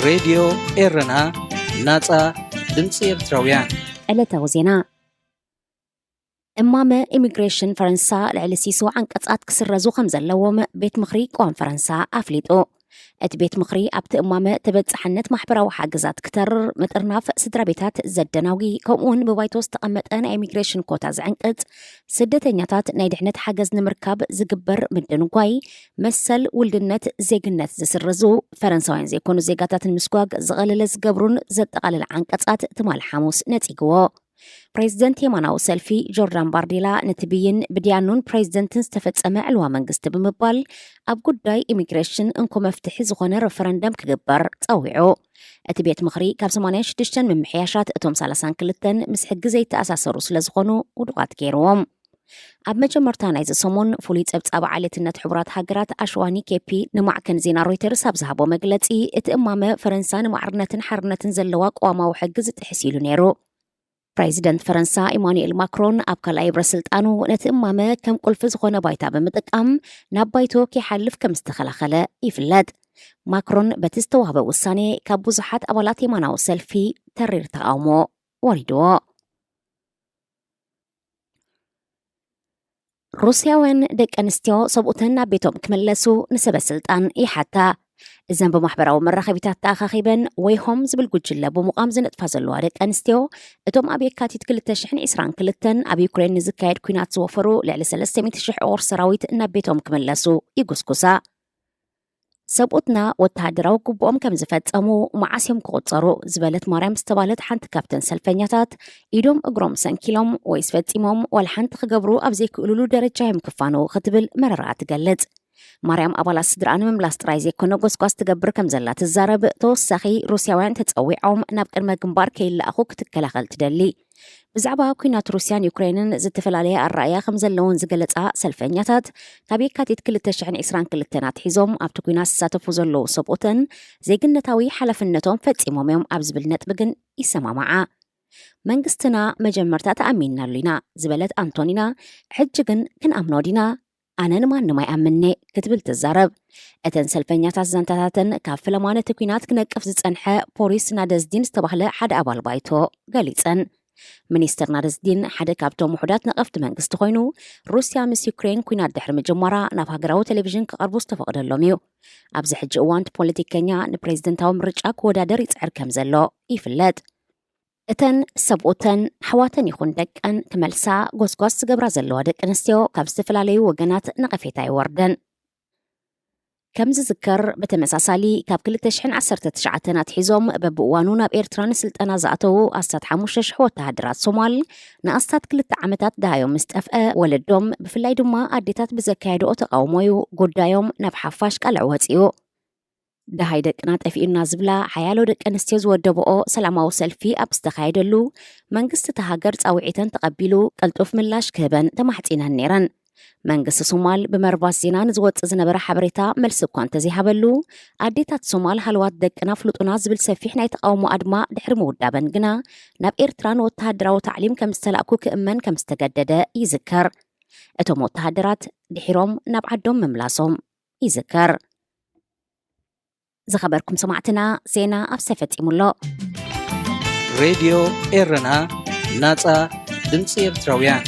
ሬድዮ ኤረና ናጻ ድምፂ ኤርትራውያን ዕለታዊ ዜና እማመ ኢሚግሬሽን ፈረንሳ ልዕሊ ሲሶ ዓንቀጻት ክስረዙ ከም ዘለዎም ቤት ምኽሪ ቋም ፈረንሳ ኣፍሊጡ። እቲ ቤት ምኽሪ ኣብቲ እማመ ተበጻሕነት ማሕበራዊ ሓገዛት ክተርር ምጥርናፍ ስድራ ቤታት ዘደናዊ ከምኡውን ብባይቶ ዝተቐመጠ ናይ ኢሚግሬሽን ኮታ ዝዕንቅጽ ስደተኛታት ናይ ድሕነት ሓገዝ ንምርካብ ዝግበር ምድንጓይ መሰል ውልድነት ዜግነት ዝስርዙ ፈረንሳውያን ዘይኮኑ ዜጋታትን ምስጓግ ዝቐለለ ዝገብሩን ዘጠቓልል ዓንቀጻት ትማል ሓሙስ ነጺግዎ። ፕሬዚደንት የማናዊ ሰልፊ ጆርዳን ባርዴላ ነትብይን ብድያኑን ፕሬዚደንትን ዝተፈጸመ ዕልዋ መንግስቲ ብምባል ኣብ ጉዳይ ኢሚግሬሽን እንኮ መፍትሒ ዝኾነ ረፈረንደም ክግበር ጸዊዑ። እቲ ቤት ምኽሪ ካብ 86 ምምሕያሻት እቶም 32 ምስ ሕጊ ዘይተኣሳሰሩ ስለ ዝኾኑ ውድቓት ገይርዎም። ኣብ መጀመርታ ናይዚ ሰሙን ፍሉይ ጸብጻብ ዓሌትነት ሕቡራት ሃገራት ኣሽዋኒ ኬፒ ንማዕከን ዜና ሮይተርስ ኣብ ዝሃቦ መግለጺ እቲ እማመ ፈረንሳ ንማዕርነትን ሓርነትን ዘለዋ ቀዋማዊ ሕጊ ዝጥሕስ ኢሉ ነይሩ። ፕሬዚደንት ፈረንሳ ኢማኑኤል ማክሮን ኣብ ካልኣይ ብረ ስልጣኑ ነቲ እማመ ከም ቁልፊ ዝኾነ ባይታ ብምጥቃም ናብ ባይቶ ከይሓልፍ ከም ዝተኸላኸለ ይፍለጥ። ማክሮን በቲ ዝተዋህበ ውሳኔ ካብ ብዙሓት ኣባላት የማናዊ ሰልፊ ተሪር ተቃውሞ ወሪድዎ። ሩስያውያን ደቂ ኣንስትዮ ሰብኡተን ናብ ቤቶም ክመለሱ ንሰበ ስልጣን ይሓታ። እዘን ብማሕበራዊ መራኸቢታት ተኣኻኺበን ወይ ሆም ዝብል ጉጅለ ብምቋም ዝነጥፋ ዘለዋ ደቂ ኣንስትዮ እቶም ኣብ የካቲት 2022 ኣብ ዩክሬን ንዝካየድ ኩናት ዝወፈሩ ልዕሊ 300,000 ዕቑር ሰራዊት ናብ ቤቶም ክመለሱ ይጉስኩሳ። ሰብኡትና ወተሃደራዊ ግብኦም ከም ዝፈጸሙ መዓስዮም ክቁፀሩ ዝበለት ማርያም ዝተባለት ሓንቲ ካብተን ሰልፈኛታት ኢዶም እግሮም ሰንኪሎም ወይ ስፈጺሞም ዋላ ሓንቲ ክገብሩ ኣብ ዘይክእልሉ ደረጃ እዮም ክፋኑ ክትብል መረራኣ ትገልጽ። ማርያም ኣባላት ስድራ ንምምላስ ጥራይ ዘይኮነ ጎስጓስ ትገብር ከም ዘላ ትዛረብ። ተወሳኺ ሩስያውያን ተጸዊዖም ናብ ቅድመ ግንባር ከይለኣኹ ክትከላኸል ትደሊ። ብዛዕባ ኩናት ሩስያን ዩክሬንን ዝተፈላለየ ኣረኣእያ ከም ዘለውን ዝገለጻ ሰልፈኛታት ካብ የካቲት 2022 ኣትሒዞም ኣብቲ ኩናት ዝሳተፉ ዘለዉ ሰብኡተን ዜግነታዊ ሓላፍነቶም ፈጺሞም እዮም ኣብ ዝብል ነጥቢ ግን ይሰማማዓ። መንግስትና መጀመርታ ተኣሚንናሉ ኢና ዝበለት ኣንቶኒና ሕጂ ግን ክንኣምኖ ዲና ኣነ ንማንም ኣይኣምነ ክትብል ትዛረብ። እተን ሰልፈኛታት ዛንታታተን ካብ ፍለማነ እቲ ኩናት ክነቅፍ ዝጸንሐ ፖሊስ ናደዝዲን ዝተባህለ ሓደ ኣባል ባይቶ ገሊጸን። ሚኒስትር ናደዝዲን ሓደ ካብቶም ውሕዳት ነቐፍቲ መንግስቲ ኮይኑ ሩስያ ምስ ዩክሬን ኩናት ድሕሪ ምጅመራ ናብ ሃገራዊ ቴሌቪዥን ክቐርቡ ዝተፈቕደሎም እዩ። ኣብዚ ሕጂ እዋን ፖለቲከኛ ንፕሬዚደንታዊ ምርጫ ክወዳደር ይጽዕር ከም ዘሎ ይፍለጥ። እተን ሰብኡተን ኣሕዋተን ይኹን ደቀን ክመልሳ ጎስጓስ ዝገብራ ዘለዋ ደቂ ኣንስትዮ ካብ ዝተፈላለዩ ወገናት ነቐፌታ ይወርደን። ከም ዝዝከር ብተመሳሳሊ ካብ 2019 ኣትሒዞም በብእዋኑ ናብ ኤርትራ ንስልጠና ዝኣተዉ 15,000 ወተሃደራት ሶማል ንኣስታት 2 ዓመታት ዳሃዮም ምስ ጠፍአ ወለዶም ብፍላይ ድማ ኣዴታት ብዘካየድኦ ተቃውሞ እዩ ጉዳዮም ናብ ሓፋሽ ቃልዕ ወፂኡ። ደሃይ ደቅና ጠፊኡና ዝብላ ሓያሎ ደቂ ኣንስትዮ ዝወደብኦ ሰላማዊ ሰልፊ ኣብ ዝተኻየደሉ መንግስቲ እቲ ሃገር ጻውዒተን ተቐቢሉ ቅልጡፍ ምላሽ ክህበን ተማሕፂነን ነይረን። መንግስቲ ሶማል ብመርባስ ዜና ንዝወፅእ ዝነበረ ሓበሬታ መልሲ እኳ እንተዘይሃበሉ ኣዴታት ሶማል ሃልዋት ደቅና ፍሉጡና ዝብል ሰፊሕ ናይ ተቃውሞ ኣድማ ድሕሪ ምውዳበን ግና ናብ ኤርትራን ወተሃደራዊ ታዕሊም ከም ዝተላእኩ ክእመን ከም ዝተገደደ ይዝከር። እቶም ወተሃደራት ድሒሮም ናብ ዓዶም ምምላሶም ይዝከር። ዝኸበርኩም ሰማዕትና ዜና ኣብ ሰፈጺሙሎ ሬድዮ ኤረና ናጻ ድምፂ ኤርትራውያን